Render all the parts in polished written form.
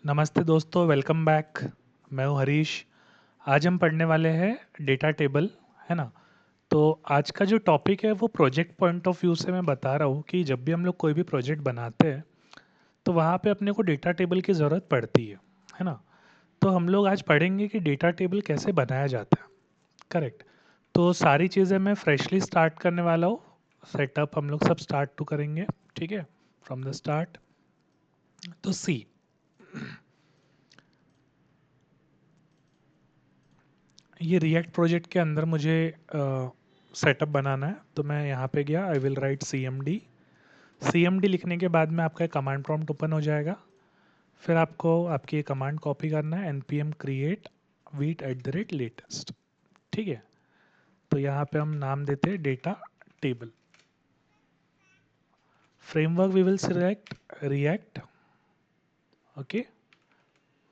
नमस्ते दोस्तों, welcome back. मैं हूं हरीश। आज हम पढ़ने वाले हैं डेटा टेबल, है ना। तो आज का जो टॉपिक है वो प्रोजेक्ट पॉइंट ऑफ व्यू से मैं बता रहा हूँ कि जब भी हम लोग कोई भी प्रोजेक्ट बनाते हैं तो वहाँ पे अपने को डेटा टेबल की ज़रूरत पड़ती है ना। तो हम लोग आज पढ़ेंगे कि डेटा टेबल कैसे बनाया जाता है। करेक्ट। तो सारी चीज़ें मैं फ्रेशली स्टार्ट करने वाला हूँ। सेटअप हम लोग सब स्टार्ट टू करेंगे, ठीक है, फ्रॉम द स्टार्ट। तो सी, ये रिएक्ट प्रोजेक्ट के अंदर मुझे सेटअप बनाना है, तो मैं यहाँ पे गया, I will write C M D लिखने के बाद में आपका कमांड प्रॉम्प्ट ओपन हो जाएगा। फिर आपको आपकी ये कमांड कॉपी करना है, npm create Vite at the rate latest, ठीक है। तो यहाँ पे हम नाम देते हैं data table. Framework we will select React, okay.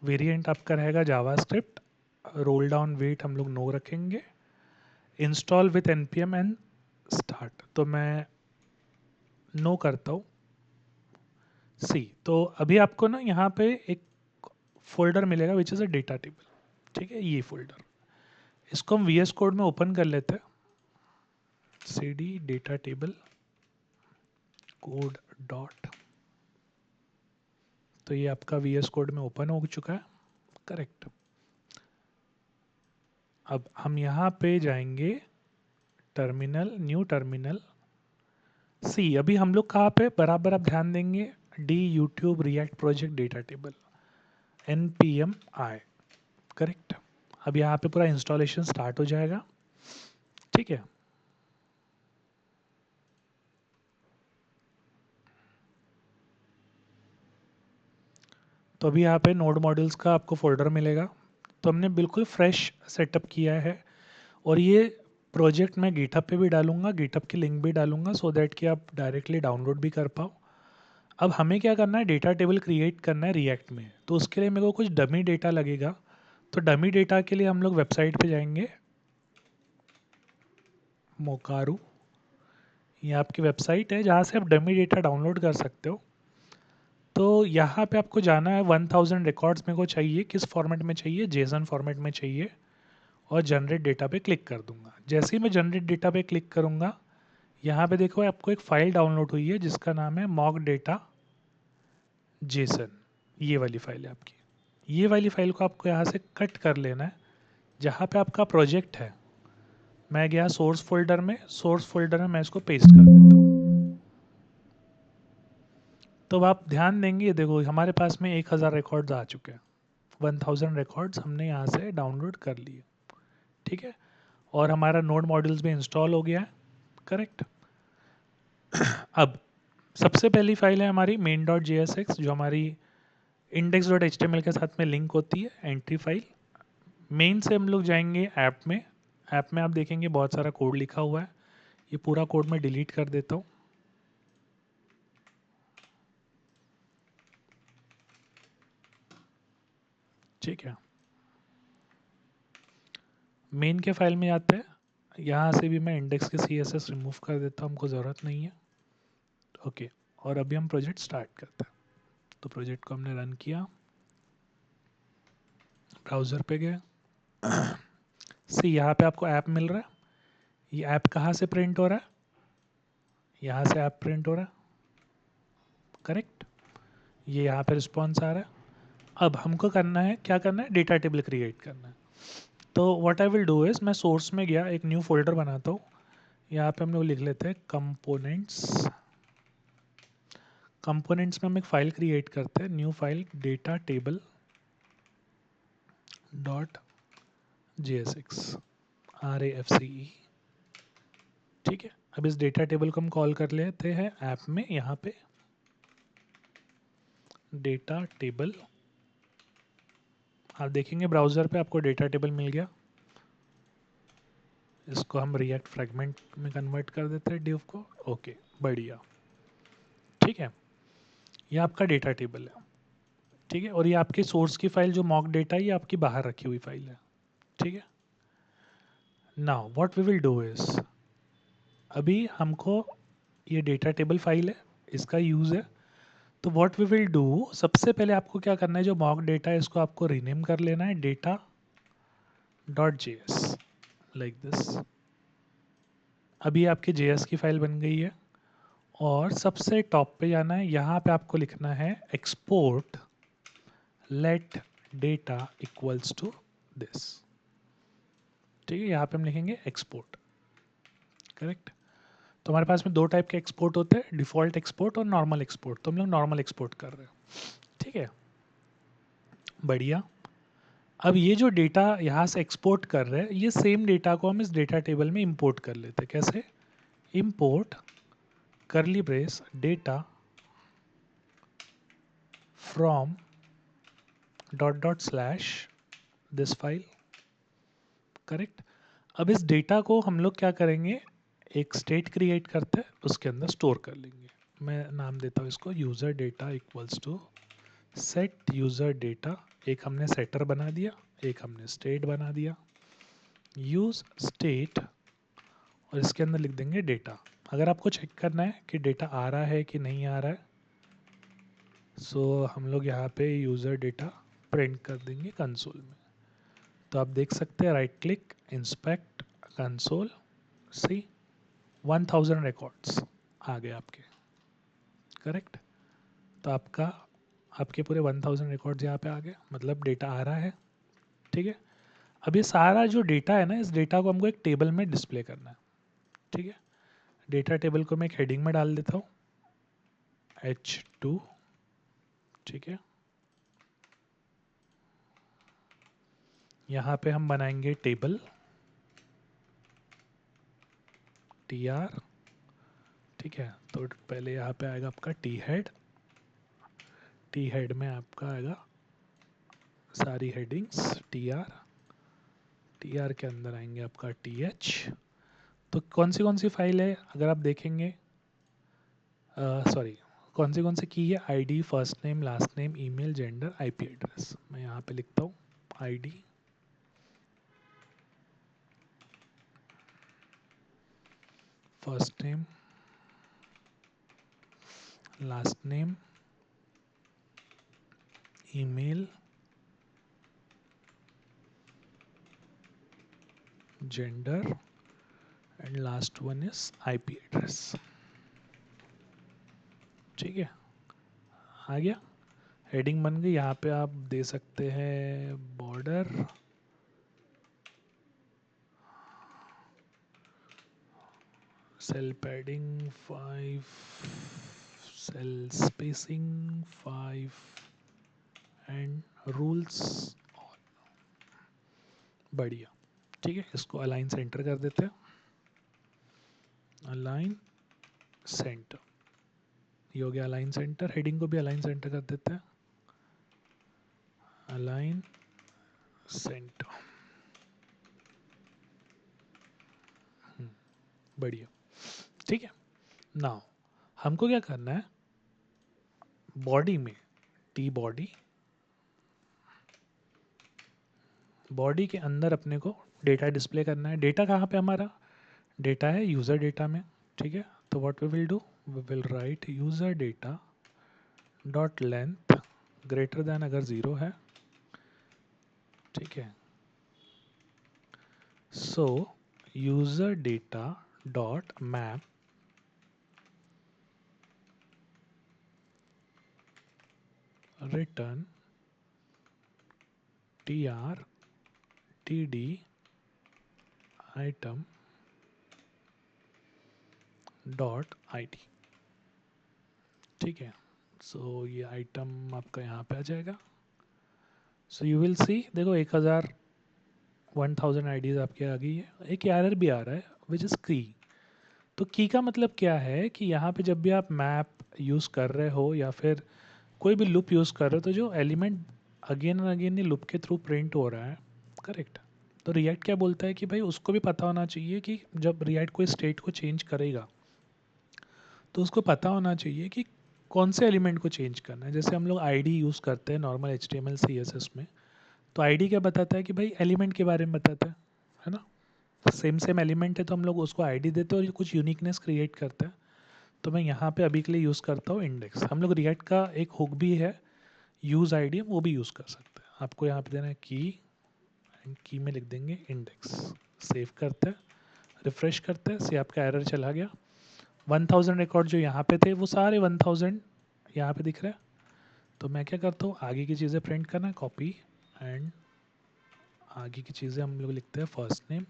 Variant आपका रहेगा जावास्क्रिप्ट। रोल डाउन वेट हम लोग नो रखेंगे। Install with npm and start, तो मैं नो करता हूँ। सी, तो अभी आपको ना यहाँ पे एक फोल्डर मिलेगा which is a data table, ठीक है। ये फोल्डर, इसको हम VS कोड में ओपन कर लेते हैं। cd data table code dot, तो ये आपका VS कोड में ओपन हो चुका है, करेक्ट। अब हम यहाँ पे जाएंगे टर्मिनल, न्यू टर्मिनल। सी, अभी हम लोग कहाँ पे बराबर आप ध्यान देंगे, D YouTube react project data table npm i, correct. अब यहाँ पे पूरा इंस्टॉलेशन स्टार्ट हो जाएगा, ठीक है। तो अभी यहाँ पे नोड मॉड्यूल्स का आपको फोल्डर मिलेगा। तो हमने बिल्कुल फ्रेश सेटअप किया है, और ये प्रोजेक्ट मैं गिटहब पे भी डालूंगा, गिटहब की लिंक भी डालूंगा सो दैट कि आप डायरेक्टली डाउनलोड भी कर पाओ। अब हमें क्या करना है, डेटा टेबल क्रिएट करना है रिएक्ट में। तो उसके लिए मेरे को कुछ डमी डेटा लगेगा। तो डमी डेटा के लिए हम लोग वेबसाइट पे जाएंगे, मोकारू, ये आपकी वेबसाइट है जहाँ से आप डमी डेटा डाउनलोड कर सकते हो। तो यहाँ पे आपको जाना है, 1000 रिकॉर्ड्स मेरे को चाहिए, किस फॉर्मेट में चाहिए, जेसन फॉर्मेट में चाहिए, और जनरेट डेटा पे क्लिक कर दूंगा। जैसे ही मैं जनरेट डेटा पे क्लिक करूंगा, यहाँ पे देखो आपको एक फ़ाइल डाउनलोड हुई है जिसका नाम है मॉक डेटा जेसन। ये वाली फाइल है आपकी। ये वाली फाइल को आपको यहाँ से कट कर लेना है। जहाँ पे आपका प्रोजेक्ट है, मैं गया सोर्स फोल्डर में, सोर्स फोल्डर में मैं इसको पेस्ट कर देता हूँ। तो अब आप ध्यान देंगे, ये देखो हमारे पास में 1000 रिकॉर्ड्स आ चुके हैं। 1000 रिकॉर्ड्स हमने यहाँ से डाउनलोड कर लिए, ठीक है। और हमारा नोड मॉड्यूल्स भी इंस्टॉल हो गया है, करेक्ट। अब सबसे पहली फाइल है हमारी main.jsx, जो हमारी index.html के साथ में लिंक होती है, एंट्री फाइल। मेन से हम लोग जाएंगे ऐप में। ऐप में आप देखेंगे बहुत सारा कोड लिखा हुआ है। ये पूरा कोड मैं डिलीट कर देता हूँ, ठीक है। मेन के फाइल में जाते हैं, यहाँ से भी मैं इंडेक्स के CSS रिमूव कर देता हूँ, हमको ज़रूरत नहीं है, ओके। और अभी हम प्रोजेक्ट स्टार्ट करते हैं। तो प्रोजेक्ट को हमने रन किया, ब्राउज़र पे गए। सी, यहाँ पे आपको ऐप मिल रहा है। ये ऐप कहाँ से प्रिंट हो रहा है, यहाँ से ऐप प्रिंट हो रहा है, करेक्ट। ये यहाँ पे रिस्पॉन्स आ रहा है। अब हमको करना है, क्या करना है, डेटा टेबल क्रिएट करना है। तो what I will do is, मैं सोर्स में गया, एक न्यू फोल्डर बनाता हूँ। यहाँ पे हम लोग लिख लेते हैं कंपोनेंट्स। कंपोनेंट्स में हम एक फ़ाइल क्रिएट करते हैं, new file data table dot JSX RAFCE, ठीक है। अब इस डेटा टेबल को हम कॉल कर लेते हैं ऐप में, यहाँ पे डेटा टेबल। आप देखेंगे ब्राउज़र पे आपको डेटा टेबल मिल गया। इसको हम रिएक्ट फ्रेगमेंट में कन्वर्ट कर देते हैं डिव को, ओके, बढ़िया, ठीक है। ये आपका डेटा टेबल है, ठीक है। और ये आपकी सोर्स की फाइल जो मॉक डेटा है, ये आपकी बाहर रखी हुई फाइल है, ठीक है। Now what we will do is, अभी हमको ये डेटा टेबल फाइल है, इसका यूज़ है। तो व्हाट वी विल डू, सबसे पहले आपको क्या करना है, जो मॉक डेटा है इसको आपको रीनेम कर लेना है data dot J S, like this. अभी आपकी JS की फाइल बन गई है, और सबसे टॉप पे जाना है, यहाँ पे आपको लिखना है export let data equals to this. ठीक है, यहाँ पे हम लिखेंगे एक्सपोर्ट, करेक्ट। तो हमारे पास में दो टाइप के एक्सपोर्ट होते हैं, डिफ़ॉल्ट एक्सपोर्ट और नॉर्मल एक्सपोर्ट। तो हम लोग नॉर्मल एक्सपोर्ट कर रहे हैं, ठीक है, बढ़िया। अब ये जो डेटा यहाँ से एक्सपोर्ट कर रहे हैं, ये सेम डेटा को हम इस डेटा टेबल में इंपोर्ट कर लेते हैं। कैसे? इंपोर्ट करली brace data from dot dot slash this file, correct. अब इस डेटा को हम लोग क्या करेंगे, एक स्टेट क्रिएट करते हैं, उसके अंदर स्टोर कर लेंगे। मैं नाम देता हूँ इसको user data equals to set user data. एक हमने सेटर बना दिया, एक हमने स्टेट बना दिया, यूज़ स्टेट, और इसके अंदर लिख देंगे डेटा। अगर आपको चेक करना है कि डेटा आ रहा है कि नहीं आ रहा है, सो हम लोग यहाँ पे यूज़र डेटा प्रिंट कर देंगे कंसोल में। तो आप देख सकते हैं, राइट क्लिक, इंस्पेक्ट कंसोल, सी 1000 रिकॉर्ड्स आ गए आपके, करेक्ट। तो आपके पूरे 1000 रिकॉर्ड्स यहाँ पे आ गए, मतलब डेटा आ रहा है, ठीक है। अब ये सारा जो डेटा है ना, इस डेटा को हमको एक टेबल में डिस्प्ले करना है, ठीक है। डेटा टेबल को मैं एक हेडिंग में डाल देता हूँ, H2, ठीक है। यहाँ पे हम बनाएंगे टेबल TR, ठीक है। तो पहले यहाँ पे आएगा आपका टी हेड में आपका आएगा सारी हेडिंग्स टी आर के अंदर आएंगे आपका TH। तो कौन सी फाइल है, अगर आप देखेंगे, सॉरी, कौन सी की है, ID, first name, last name, email, gender, IP address. मैं यहाँ पे लिखता हूँ ID, first name, last name, email, gender, and last one is IP address, ठीक है। आ गया, हेडिंग बन गई। यहाँ पे आप दे सकते हैं border, cell padding 5, cell spacing 5, and rules, बढ़िया, ठीक है। इसको अलाइन सेंटर कर देते हैं, अलाइन सेंटर, ये हो गया अलाइन सेंटर। हेडिंग को भी अलाइन सेंटर कर देते हैं, अलाइन सेंटर, बढ़िया, ठीक है। नाउ हमको क्या करना है, बॉडी में बॉडी के अंदर अपने को डेटा डिस्प्ले करना है। डेटा कहाँ पे हमारा डेटा है, यूज़र डेटा में, ठीक है। तो what we will do, we will write user data dot length greater than अगर 0 है, ठीक है। So user data dot map return TR TD item dot ID, ठीक है। सो ये आइटम आपका यहाँ पे आ जाएगा। सो यू विल सी, देखो 1000 IDs आपके आ गई है। एक एरर भी आ रहा है विच इज़ की। तो की का मतलब क्या है कि यहाँ पे जब भी आप मैप यूज़ कर रहे हो या फिर कोई भी लूप यूज़ कर रहे हो, तो जो एलिमेंट अगेन एंड अगेन ये लूप के थ्रू प्रिंट हो रहा है, करेक्ट। तो रिएक्ट क्या बोलता है कि भाई उसको भी पता होना चाहिए कि जब रिएक्ट कोई स्टेट को चेंज करेगा, तो उसको पता होना चाहिए कि कौन से एलिमेंट को चेंज करना है। जैसे हम लोग ID यूज़ करते हैं नॉर्मल HTML CSS में, तो ID क्या बताता है कि भाई एलिमेंट के बारे में बताता है ना। सेम एलिमेंट है तो हम लोग उसको ID देते हैं और कुछ यूनिकनेस क्रिएट करते हैं। तो मैं यहाँ पे अभी के लिए यूज़ करता हूँ इंडेक्स। हम लोग रिएक्ट का एक हुक भी है यूज़ आईडी, वो भी यूज़ कर सकते हैं। आपको यहाँ पे देना है की, एंड की में लिख देंगे इंडेक्स। सेव करते हैं, रिफ्रेश करते हैं, से आपका एरर चला गया। 1000 रिकॉर्ड जो यहाँ पे थे वो सारे 1000 यहाँ पे दिख रहे हैं। तो मैं क्या करता हूँ, आगे की चीज़ें प्रिंट करना है, कॉपी, एंड आगे की चीज़ें हम लोग लिखते हैं first name,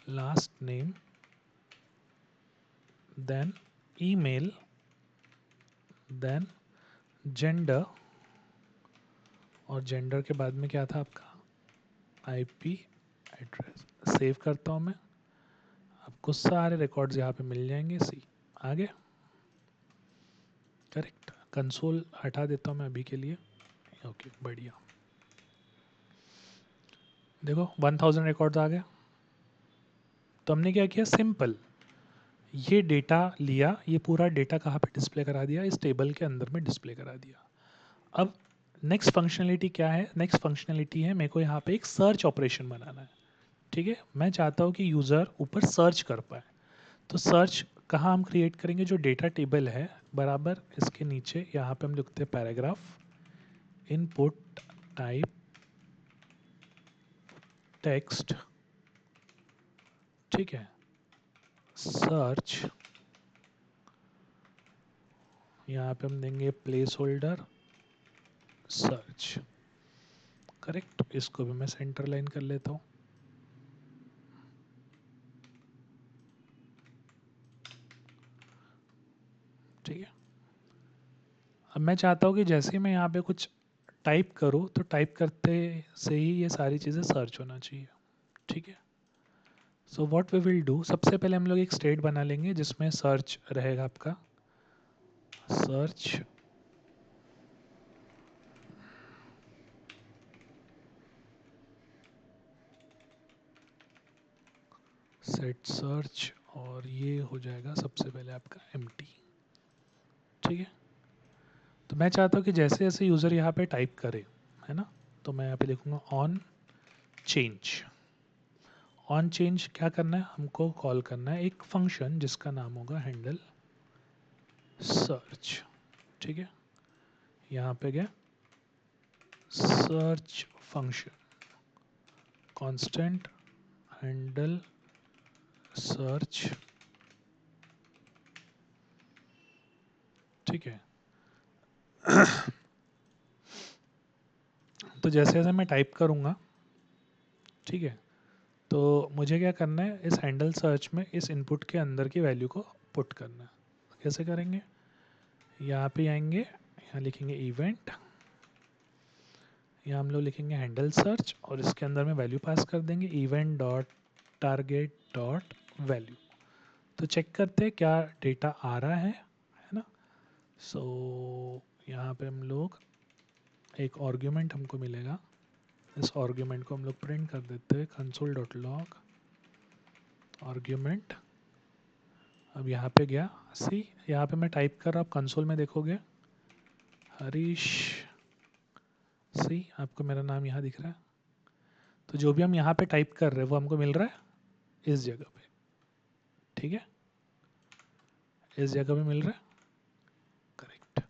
last name, then email, then gender, और जेंडर के बाद में क्या था आपका, आईपी एड्रेस। सेव करता हूँ मैं, आपको सारे रिकॉर्ड्स यहाँ पे मिल जाएंगे। सी आगे करेक्ट। कंसोल हटा देता हूँ मैं अभी के लिए। ओके बढ़िया, देखो 1000 रिकॉर्ड्स आ गया। तो हमने क्या किया, सिंपल ये डेटा लिया, ये पूरा डेटा कहाँ पे डिस्प्ले करा दिया, इस टेबल के अंदर में डिस्प्ले करा दिया। अब नेक्स्ट फंक्शनलिटी क्या है, नेक्स्ट फंक्शनलिटी है मेरे को यहाँ पे एक सर्च ऑपरेशन बनाना है। ठीक है, मैं चाहता हूँ कि यूज़र ऊपर सर्च कर पाए। तो सर्च कहाँ हम क्रिएट करेंगे, जो डेटा टेबल है बराबर इसके नीचे यहाँ पे हम लिखते हैं पैराग्राफ, इनपुट टाइप टेक्स्ट, ठीक है, सर्च, यहाँ पे हम देंगे प्लेस होल्डर सर्च। करेक्ट, इसको भी मैं सेंटर लाइन कर लेता हूँ। ठीक है, अब मैं चाहता हूँ कि जैसे ही मैं यहाँ पे कुछ टाइप करूँ तो टाइप करते से ही ये सारी चीज़ें सर्च होना चाहिए। ठीक है, so what we will do, सबसे पहले हम लोग एक स्टेट बना लेंगे जिसमें सर्च रहेगा आपका, सर्च सेट सर्च, और ये हो जाएगा सबसे पहले आपका एम्प्टी। ठीक है, तो मैं चाहता हूँ कि जैसे जैसे यूज़र यहाँ पे टाइप करे, है ना, तो मैं यहाँ पे लिखूँगा ऑन चेंज। ऑन चेंज क्या करना है, हमको कॉल करना है एक फंक्शन जिसका नाम होगा हैंडल सर्च। ठीक है, यहाँ पे गया search function constant handle search. ठीक है, तो जैसे जैसे मैं टाइप करूँगा, ठीक है, तो मुझे क्या करना है, इस हैंडल सर्च में इस इनपुट के अंदर की वैल्यू को पुट करना है। कैसे करेंगे, यहाँ पे आएंगे, यहाँ लिखेंगे इवेंट, यहाँ हम लोग लिखेंगे हैंडल सर्च, और इसके अंदर में वैल्यू पास कर देंगे event dot target dot value. तो चेक करते हैं क्या डेटा आ रहा है ना। सो यहाँ पे हम लोग एक आर्ग्यूमेंट हमको मिलेगा, इस आर्ग्यूमेंट को हम लोग प्रिंट कर देते हैं कंसोल डॉट लॉग आर्ग्यूमेंट। अब यहाँ पे गया, सी यहाँ पे मैं टाइप कर रहा, आप कंसोल में देखोगे हरीश, सी आपको मेरा नाम यहाँ दिख रहा है। तो जो भी हम यहाँ पे टाइप कर रहे हैं वो हमको मिल रहा है इस जगह पे। ठीक है, इस जगह पे मिल रहा है, करेक्ट।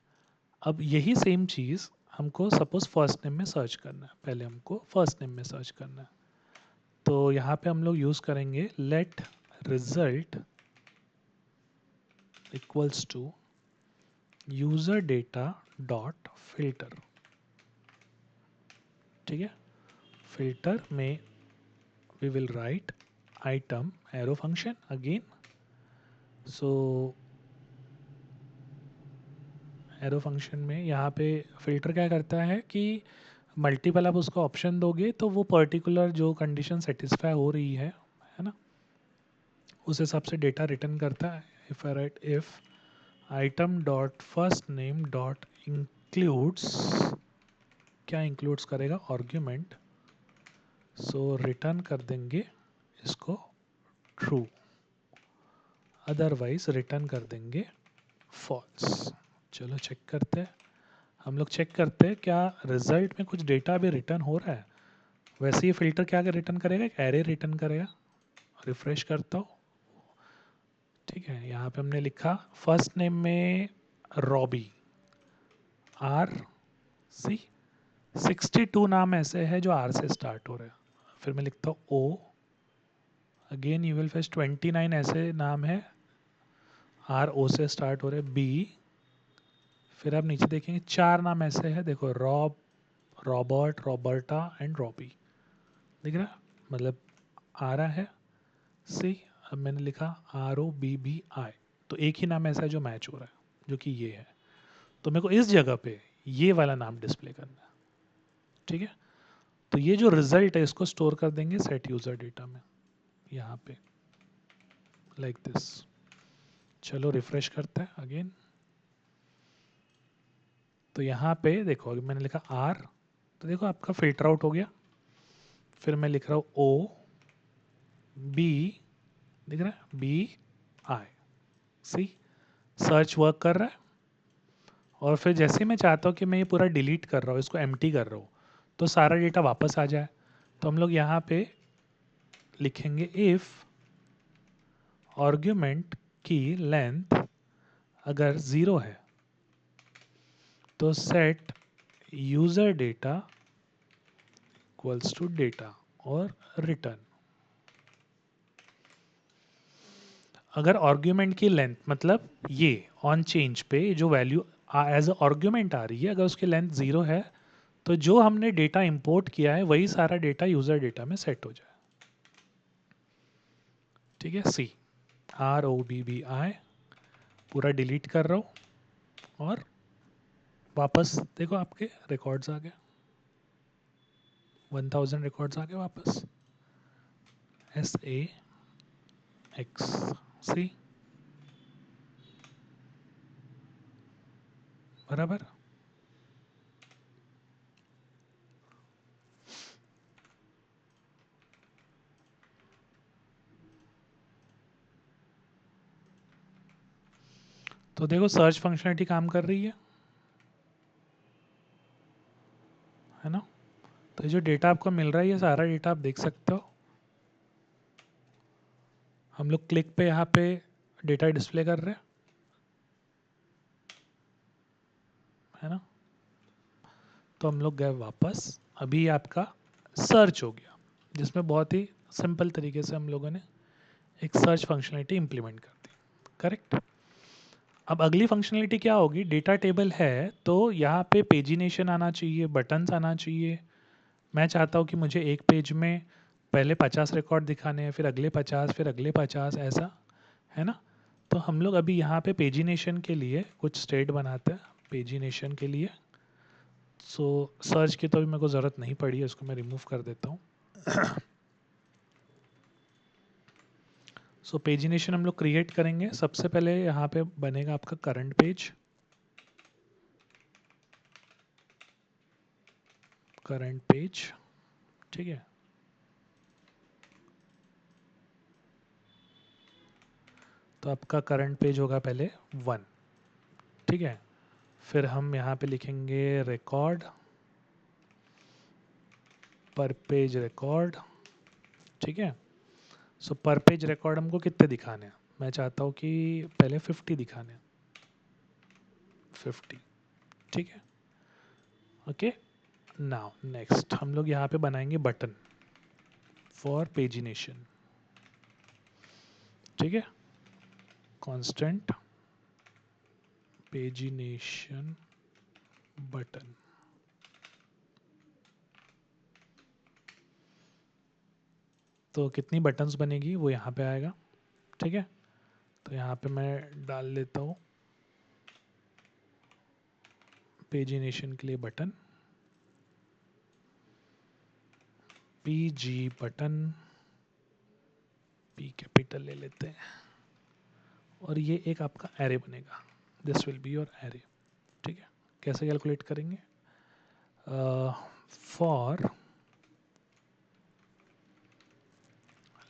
अब यही सेम चीज़ हमको सपोज फर्स्ट नेम में सर्च करना है, पहले हमको फर्स्ट नेम में सर्च करना है। तो यहाँ पे हम लोग यूज़ करेंगे let result equals to user data dot filter. ठीक है, फिल्टर में we will write item arrow function again. So arrow function में यहाँ पे फिल्टर क्या करता है कि मल्टीपल आप उसको ऑप्शन दोगे तो वो पर्टिकुलर जो कंडीशन सेटिस्फाई हो रही है ना, उस हिसाब से डेटा रिटर्न करता है। If I right if item dot first name dot includes, क्या इंक्लूड्स करेगा, आर्ग्यूमेंट, सो रिटर्न कर देंगे इसको ट्रू, अदरवाइज रिटर्न कर देंगे फॉल्स। चलो चेक करते हैं, हम लोग चेक करते हैं क्या रिजल्ट में कुछ डेटा भी रिटर्न हो रहा है। वैसे ही फिल्टर क्या रिटर्न करेगा, एक एरे रिटर्न करेगा। रिफ्रेश करता हूँ, ठीक है, यहाँ पे हमने लिखा फर्स्ट नेम में रॉबी, RC, 62 नाम ऐसे है जो R से स्टार्ट हो रहे हैं। फिर मैं लिखता हूँ O, again you will face 29 ऐसे नाम है RO से स्टार्ट हो रहे, B। फिर आप नीचे देखेंगे 4 नाम ऐसे है, देखो रॉब, रॉबर्ट, रॉबर्टा एंड रॉबी, दिख रहा है? मतलब आ रहा है सी। अब मैंने लिखा ROBBI, तो एक ही नाम ऐसा है जो मैच हो रहा है, जो कि ये है। तो मेरे को इस जगह पे ये वाला नाम डिस्प्ले करना है, ठीक है। तो ये जो रिजल्ट है इसको स्टोर कर देंगे सेट यूजर डेटा में, यहाँ पे लाइक दिस। चलो रिफ्रेश करते हैं अगेन। तो यहाँ पे देखो अगर मैंने लिखा R, तो देखो आपका फिल्टर आउट हो गया। फिर मैं लिख रहा हूँ OB, दिख रहा है BI, सी सर्च वर्क कर रहा है। और फिर जैसे मैं चाहता हूँ कि मैं ये पूरा डिलीट कर रहा हूँ, इसको एम्प्टी कर रहा हूँ, तो सारा डेटा वापस आ जाए। तो हम लोग यहाँ पे लिखेंगे इफ आर्ग्यूमेंट की लेंथ अगर 0 है तो set user data equals to data और रिटर्न। अगर आर्ग्यूमेंट की लेंथ मतलब ये ऑन चेंज पे जो वैल्यू एज आर्ग्यूमेंट आ रही है, अगर उसकी लेंथ 0 है तो जो हमने डेटा इंपोर्ट किया है वही सारा डेटा यूजर डेटा में सेट हो जाए, ठीक है। सी ROBBI पूरा डिलीट कर रहा हूँ और वापस देखो आपके रिकॉर्ड्स आ गए, 1000 रिकॉर्ड्स आ गए वापस। SAXC बराबर। तो देखो सर्च फंक्शनलिटी काम कर रही है ना। तो ये जो डेटा आपको मिल रहा है ये सारा डेटा आप देख सकते हो। हम लोग क्लिक पे यहाँ पे डेटा डिस्प्ले कर रहे हैं, है ना। तो हम लोग गए वापस, अभी आपका सर्च हो गया, जिसमें बहुत ही सिंपल तरीके से हम लोगों ने एक सर्च फंक्शनलिटी इंप्लीमेंट कर दी, करेक्ट। अब अगली फंक्शनलिटी क्या होगी, डेटा टेबल है तो यहाँ पे पेजिनेशन आना चाहिए, बटन्स आना चाहिए। मैं चाहता हूँ कि मुझे एक पेज में पहले 50 रिकॉर्ड दिखाने हैं, फिर अगले 50, फिर अगले 50, ऐसा, है ना। तो हम लोग अभी यहाँ पे पेजिनेशन के लिए कुछ स्टेट बनाते हैं पेजिनेशन के लिए। सो सर्च की तो अभी मेरे को ज़रूरत नहीं पड़ी है, इसको मैं रिमूव कर देता हूँ। सो पेजिनेशन हम लोग क्रिएट करेंगे। सबसे पहले यहाँ पे बनेगा आपका करंट पेज, करंट पेज, ठीक है। तो आपका करंट पेज होगा पहले 1, ठीक है। फिर हम यहाँ पे लिखेंगे रिकॉर्ड, पर पेज रिकॉर्ड, ठीक है। सो पर पेज रिकॉर्ड हमको कितने दिखाने हैं, मैं चाहता हूँ कि पहले 50 दिखाने हैं, 50, ठीक है। ओके, नाउ नेक्स्ट हम लोग यहाँ पे बनाएंगे बटन फॉर पेजिनेशन, ठीक है। कांस्टेंट पेजिनेशन बटन, तो कितनी बटन्स बनेगी वो यहाँ पे आएगा, ठीक है। तो यहाँ पे मैं डाल लेता हूँ पेजिनेशन के लिए button, PG button, P capital ले लेते हैं, और ये एक आपका एरे बनेगा, this will be your array, ठीक है। कैसे कैलकुलेट करेंगे, for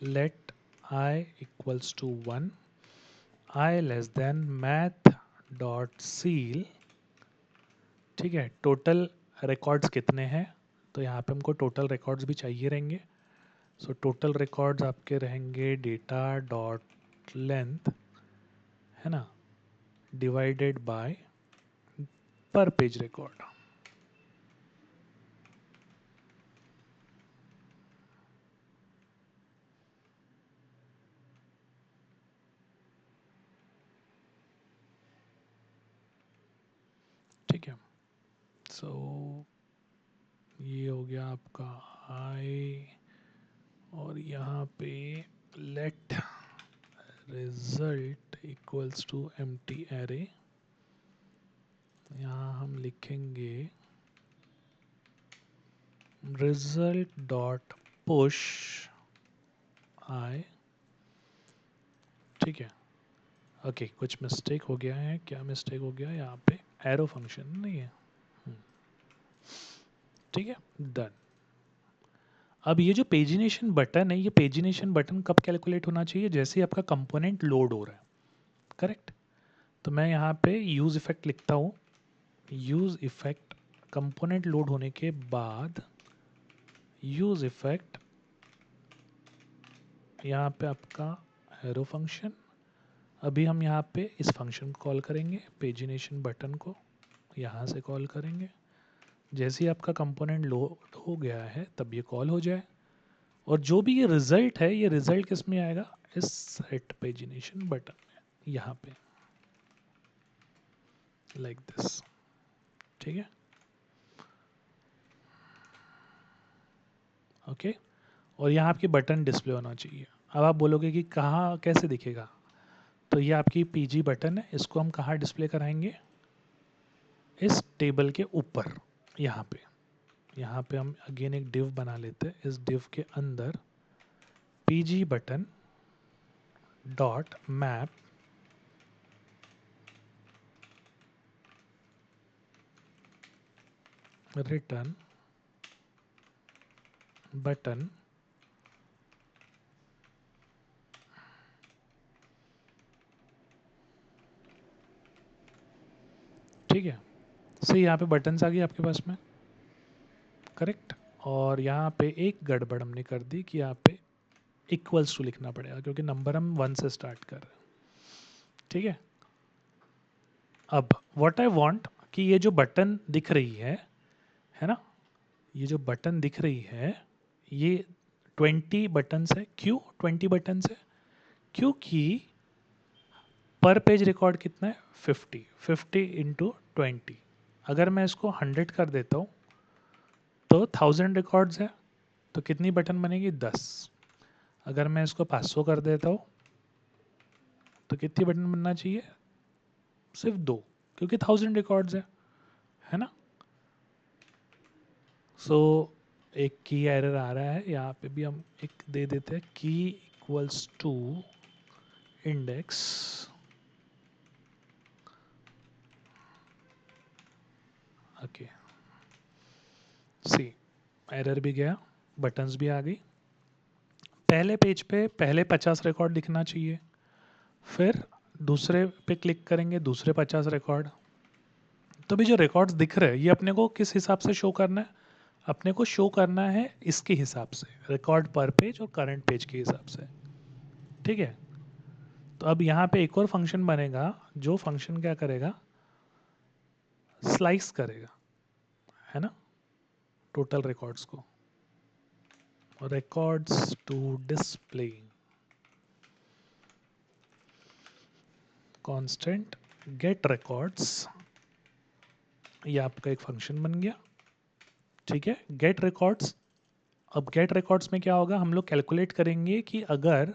let I equals to 1, I less than math dot ceil, ठीक है। टोटल रिकॉर्ड्स कितने हैं, तो यहाँ पे हमको टोटल रिकॉर्ड्स भी चाहिए रहेंगे। सो टोटल रिकॉर्ड्स आपके रहेंगे डेटा डॉट लेंथ है ना, डिवाइडेड बाय पर पेज रिकॉर्ड। ठीक है, सो ये हो गया आपका आई, और यहाँ पे let result equals to empty array, यहाँ हम लिखेंगे रिजल्ट डॉट पुश आई। ठीक है, ओके, कुछ मिस्टेक हो गया है, क्या मिस्टेक हो गया, यहाँ पे एरो फंक्शन नहीं है। ठीक है, डन। अब ये जो पेजिनेशन बटन है, ये पेजिनेशन बटन कब कैलकुलेट होना चाहिए, जैसे ही आपका कंपोनेंट लोड हो रहा है, करेक्ट। तो मैं यहाँ पे यूज इफेक्ट लिखता हूँ, यूज इफेक्ट कंपोनेंट लोड होने के बाद यूज इफेक्ट, यहाँ पे आपका एरो फंक्शन। अभी हम यहाँ पे इस फंक्शन को कॉल करेंगे, पेजिनेशन बटन को यहाँ से कॉल करेंगे। जैसे ही आपका कंपोनेंट लोड हो गया है तब ये कॉल हो जाए, और जो भी ये रिजल्ट है, ये रिजल्ट किस में आएगा, इस सेट पेजिनेशन बटन में, यहाँ पे लाइक दिस। ठीक है, ओके। और यहाँ आपकी बटन डिस्प्ले होना चाहिए। अब आप बोलोगे कि कहाँ कैसे दिखेगा, तो ये आपकी पीजी बटन है, इसको हम कहाँ डिस्प्ले कराएंगे, इस टेबल के ऊपर, यहाँ पे। यहाँ पे हम अगेन एक डिव बना लेते हैं, इस डिव के अंदर PG button dot map return button ठीक है। सही, यहाँ पे बटन्स आ गई आपके पास में, करेक्ट। और यहाँ पे एक गड़बड़ हमने कर दी कि यहाँ पे इक्वल्स टू लिखना पड़ेगा, क्योंकि नंबर हम 1 से स्टार्ट कर रहे हैं। ठीक है, अब व्हाट आई वांट कि ये जो बटन दिख रही है ना, ये जो बटन दिख रही है, ये 20 बटन्स है। क्यों 20 बटन्स है, क्योंकि पर पेज रिकॉर्ड कितना है, 50, 50 इंटू 20। अगर मैं इसको 100 कर देता हूँ तो 1000 रिकॉर्ड्स है, तो कितनी बटन बनेगी, 10। अगर मैं इसको 500 कर देता हूँ तो कितनी बटन बनना चाहिए, सिर्फ 2, क्योंकि 1000 रिकॉर्ड्स है ना। सो एक की एरर आ रहा है, यहाँ पे भी हम एक दे देते हैं, key equals to index. Okay, see error भी गया, बटन्स भी आ गई। पहले पेज पे पहले 50 रिकॉर्ड दिखना चाहिए, फिर दूसरे पे क्लिक करेंगे, दूसरे 50 रिकॉर्ड। तो भी जो रिकॉर्ड्स दिख रहे हैं, ये अपने को किस हिसाब से शो करना है, अपने को शो करना है इसके हिसाब से, रिकॉर्ड पर पेज और करंट पेज के हिसाब से। ठीक है, तो अब यहाँ पे एक और फंक्शन बनेगा, जो फंक्शन क्या करेगा, स्लाइस करेगा, है ना, टोटल रिकॉर्ड्स को, records to display constant get records, ये आपका एक फंक्शन बन गया। ठीक है, गेट रिकॉर्ड्स। अब गेट रिकॉर्ड्स में क्या होगा, हम लोग कैलकुलेट करेंगे कि अगर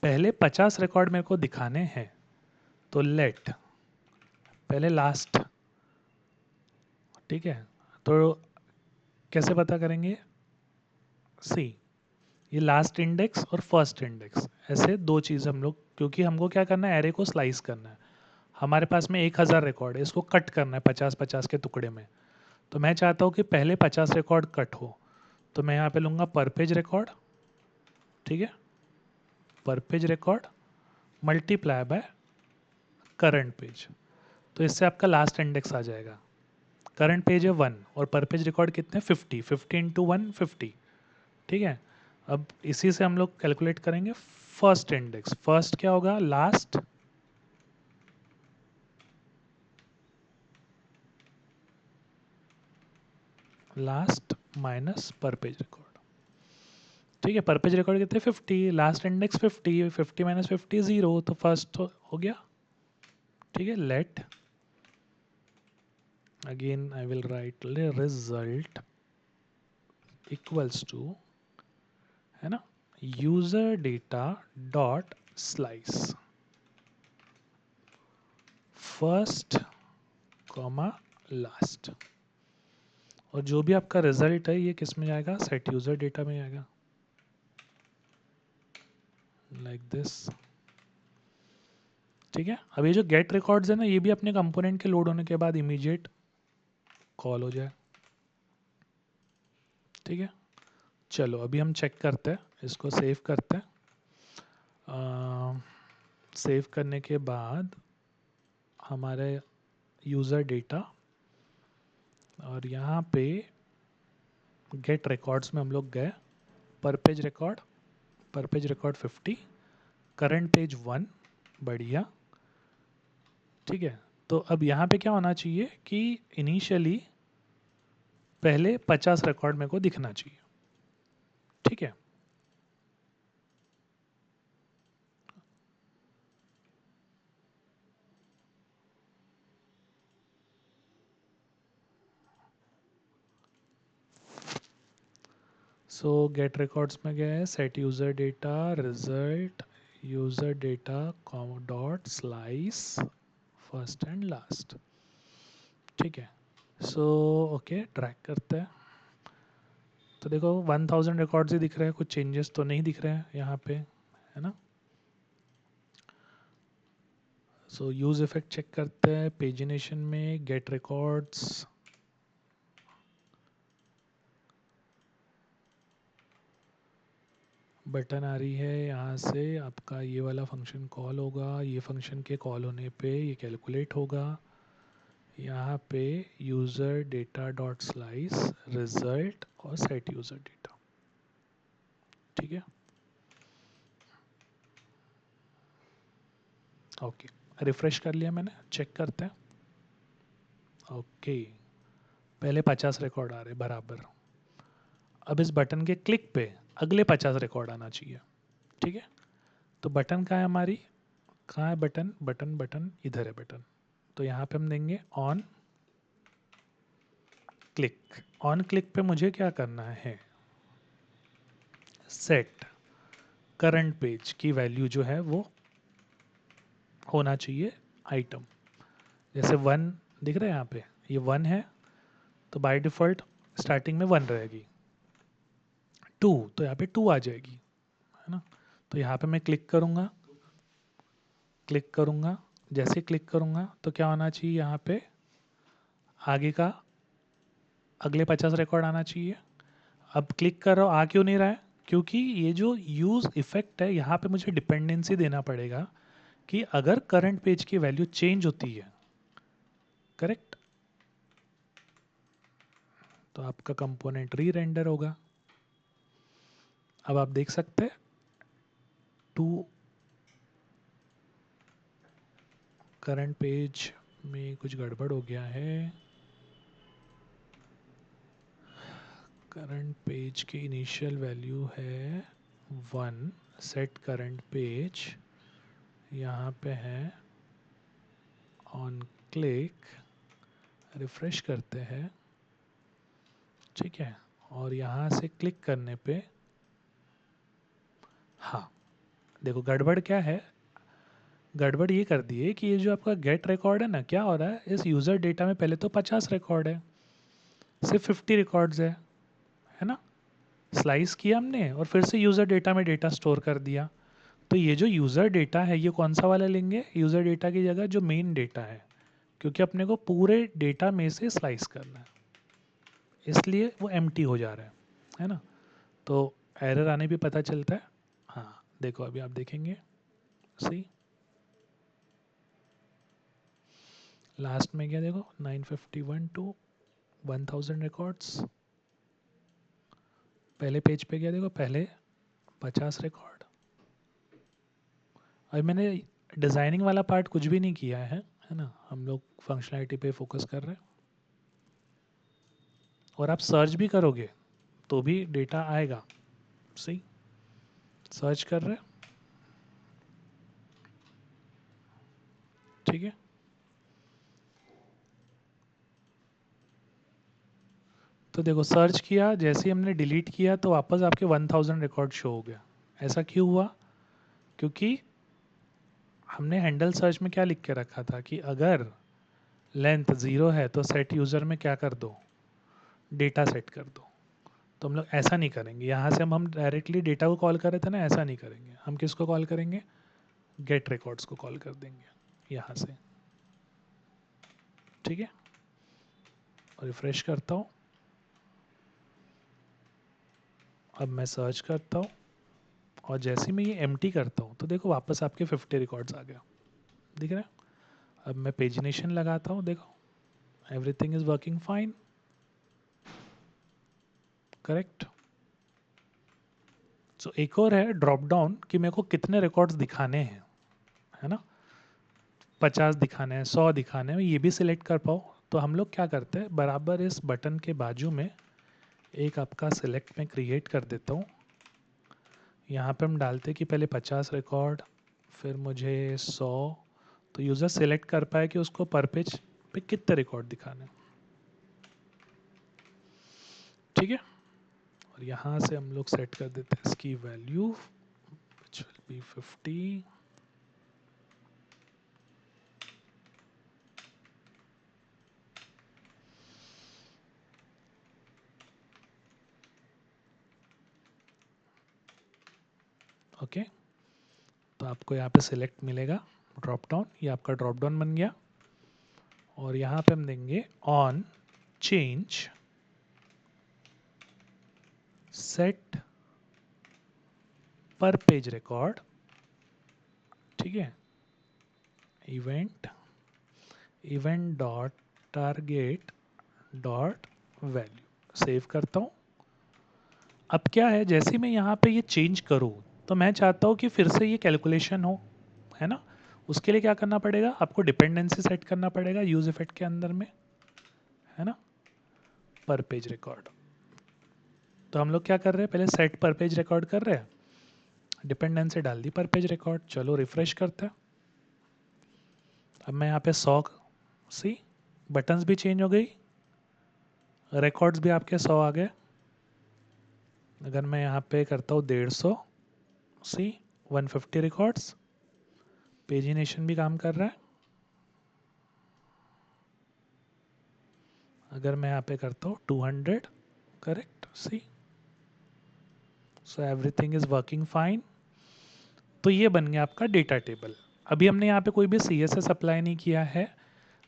पहले 50 रिकॉर्ड मेरे को दिखाने हैं तो लेट पहले लास्ट। ठीक है, तो कैसे पता करेंगे, सी ये लास्ट इंडेक्स और फर्स्ट इंडेक्स, ऐसे दो चीज़ हम लोग, क्योंकि हमको क्या करना है, एरे को स्लाइस करना है। हमारे पास में 1000 रिकॉर्ड है, इसको कट करना है 50-50 के टुकड़े में। तो मैं चाहता हूँ कि पहले 50 रिकॉर्ड कट हो, तो मैं यहाँ पे लूँगा पर पेज रिकॉर्ड। ठीक है, पर page record multiply by current page, तो इससे आपका लास्ट इंडेक्स आ जाएगा। करंट पेज है 1 और पर पेज रिकॉर्ड कितने, 50, 50 इंटू 1 50। ठीक है, अब इसी से हम लोग कैलकुलेट करेंगे फर्स्ट इंडेक्स। फर्स्ट क्या होगा, लास्ट लास्ट माइनस पर पेज रिकॉर्ड। ठीक है, पर पेज रिकॉर्ड कितने 50, लास्ट इंडेक्स 50, 50 माइनस 50 0, तो फर्स्ट हो गया। ठीक है, let again I will write result equals to, है ना, user data dot slice first comma last, और जो भी आपका रिजल्ट है ये किस में जाएगा, सेट यूजर डेटा में जाएगा, लाइक दिस। ठीक है, अब ये जो गेट रिकॉर्ड्स है ना, ये भी अपने कंपोनेंट के लोड होने के बाद इमीडिएट कॉल हो जाए। ठीक है, चलो अभी हम चेक करते हैं, इसको सेव करते हैं। सेव करने के बाद हमारे यूज़र डेटा, और यहाँ पे गेट रिकॉर्ड्स में हम लोग गए, पर पेज रिकॉर्ड 50, करंट पेज 1, बढ़िया। ठीक है, तो अब यहाँ पे क्या होना चाहिए कि इनिशियली पहले 50 रिकॉर्ड मेरे को दिखना चाहिए। ठीक है, सो गेट रिकॉर्ड्स में गए, set user data result user data com dot slice first and last. ठीक है, सो ओके ट्रैक करते हैं, तो देखो 1000 रिकॉर्ड्स ही दिख रहे हैं, कुछ चेंजेस तो नहीं दिख रहे हैं यहाँ पे, है ना। सो यूज़ इफेक्ट चेक करते हैं, पेजिनेशन में गेट रिकॉर्ड्स, बटन आ रही है, यहाँ से आपका ये वाला फंक्शन कॉल होगा, ये फंक्शन के कॉल होने पे ये कैलकुलेट होगा, यहाँ पे user data dot slice result और सेट यूज़र डेटा। ठीक है, ओके, रिफ्रेश कर लिया मैंने, चेक करते हैं। ओके, पहले 50 रिकॉर्ड आ रहे बराबर, अब इस बटन के क्लिक पे अगले 50 रिकॉर्ड आना चाहिए। ठीक है, तो बटन कहाँ है हमारी, कहाँ है बटन, बटन इधर है बटन, तो यहाँ पे हम देंगे ऑन क्लिक। ऑन क्लिक पे मुझे क्या करना है, सेट करंट पेज की वैल्यू जो है वो होना चाहिए आइटम, जैसे 1 दिख रहा है यहाँ पे, ये 1 है, तो बाय डिफ़ॉल्ट स्टार्टिंग में 1 रहेगी, 2 तो यहाँ पे 2 आ जाएगी, है ना। तो यहाँ पे मैं क्लिक करूँगा, जैसे क्लिक करूँगा तो क्या होना चाहिए, यहाँ पे आगे का अगले 50 रिकॉर्ड आना चाहिए। अब क्लिक कर रहा हूँ, आ क्यों नहीं रहा है, क्योंकि ये जो यूज़ इफेक्ट है यहाँ पे मुझे डिपेंडेंसी देना पड़ेगा कि अगर करंट पेज की वैल्यू चेंज होती है, करेक्ट, तो आपका कंपोनेंट री रेंडर होगा। अब आप देख सकते हैं 2 करंट पेज में कुछ गड़बड़ हो गया है, करंट पेज की इनिशियल वैल्यू है 1, सेट करंट पेज यहाँ पे है, ऑन क्लिक रिफ्रेश करते हैं। ठीक है, और यहाँ से क्लिक करने पे, हाँ देखो गड़बड़ क्या है, गड़बड़ ये कर दी है कि ये जो आपका गेट रिकॉर्ड है ना, क्या हो रहा है, इस यूज़र डेटा में पहले तो 50 रिकॉर्ड है, सिर्फ 50 रिकॉर्ड्स है ना, स्लाइस किया हमने और फिर से यूज़र डेटा में डेटा स्टोर कर दिया। तो ये जो यूज़र डेटा है ये कौन सा वाला लेंगे, यूज़र डेटा की जगह जो मेन डेटा है, क्योंकि अपने को पूरे डेटा में से स्लाइस करना है, इसलिए वो एम्प्टी हो जा रहा है ना। तो एरर आने पे पता चलता है। हाँ देखो अभी आप देखेंगे, सही लास्ट में क्या देखो 951 टू 1000 रिकॉर्ड्स, पहले पेज पे क्या देखो, पहले 50 रिकॉर्ड। अभी मैंने डिज़ाइनिंग वाला पार्ट कुछ भी नहीं किया है ना, हम लोग फंक्शनैलिटी पे फोकस कर रहे हैं। और आप सर्च भी करोगे तो भी डेटा आएगा। सही, सर्च कर रहे हैं, ठीक है। तो देखो सर्च किया, जैसे ही हमने डिलीट किया तो वापस आपके 1000 रिकॉर्ड शो हो गया। ऐसा क्यों हुआ? क्योंकि हमने हैंडल सर्च में क्या लिख के रखा था कि अगर लेंथ 0 है तो सेट यूज़र में क्या कर दो, डेटा सेट कर दो। तो हम लोग ऐसा नहीं करेंगे, यहाँ से हम डायरेक्टली डेटा को कॉल कर रहे थे ना, ऐसा नहीं करेंगे। हम किसको कॉल करेंगे? गेट रिकॉर्ड्स को कॉल कर देंगे यहाँ से, ठीक है। रिफ्रेश करता हूँ, अब मैं सर्च करता हूँ और जैसे ही मैं ये एम्प्टी करता हूँ तो देखो वापस आपके 50 रिकॉर्ड्स आ गया, दिख रहा है। अब मैं पेजिनेशन लगाता हूँ, देखो everything is working fine, correct. So एक और है ड्रॉप डाउन कि मेरे को कितने रिकॉर्ड्स दिखाने हैं, है ना। 50 दिखाने हैं, 100 दिखाने हैं, ये भी सिलेक्ट कर पाओ। तो हम लोग क्या करते हैं, बराबर इस बटन के बाजू में एक आपका सिलेक्ट में क्रिएट कर देता हूँ। यहाँ पे हम डालते हैं कि पहले 50 रिकॉर्ड, फिर मुझे 100। तो यूज़र सिलेक्ट कर पाए कि उसको पर पेज पे कितने रिकॉर्ड दिखाने, ठीक है। और यहाँ से हम लोग सेट कर देते हैं इसकी value which will be 50। Okay, तो आपको यहाँ पे सिलेक्ट मिलेगा ड्रॉप डाउन, ये आपका ड्रॉप डाउन बन गया। और यहाँ पे हम देंगे ऑन चेंज सेट पर पेज रिकॉर्ड, ठीक है। Event event dot target dot value, save करता हूँ। अब क्या है, जैसे ही मैं यहाँ पे ये चेंज करूँ तो मैं चाहता हूँ कि फिर से ये कैलकुलेशन हो, है ना। उसके लिए क्या करना पड़ेगा, आपको डिपेंडेंसी सेट करना पड़ेगा यूज इफेक्ट के अंदर में, है ना, पर पेज रिकॉर्ड। तो हम लोग क्या कर रहे हैं, पहले सेट पर पेज रिकॉर्ड कर रहे हैं, डिपेंडेंसी डाल दी पर पेज रिकॉर्ड। चलो रिफ्रेश करते हैं। अब मैं यहाँ पे 100 सी बटन्स भी चेंज हो गई, रिकॉर्ड्स भी आपके 100 आ गए। अगर मैं यहाँ पे करता हूँ 150 सी 150 रिकॉर्ड्स, पेजिनेशन भी काम कर रहा है। अगर मैं यहाँ पे करता हूँ 200, correct, see, so everything is working fine. तो ये बन गया आपका डेटा टेबल। अभी हमने यहाँ पे कोई भी CSS अप्लाई नहीं किया है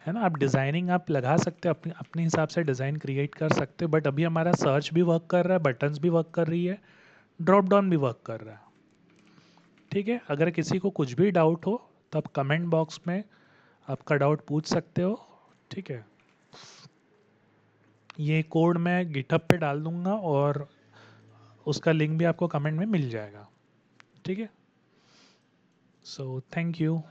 ना। आप डिज़ाइनिंग आप लगा सकते हो, अपने अपने हिसाब से डिज़ाइन क्रिएट कर सकते हो। बट अभी हमारा सर्च भी वर्क कर रहा है, बटन्स भी वर्क कर रही है, ड्रॉप डाउन भी वर्क कर रहा है, ठीक है। अगर किसी को कुछ भी डाउट हो तो आप कमेंट बॉक्स में आपका डाउट पूछ सकते हो, ठीक है। ये कोड मैं गिटहब पे डाल दूंगा और उसका लिंक भी आपको कमेंट में मिल जाएगा, ठीक है। So thank you.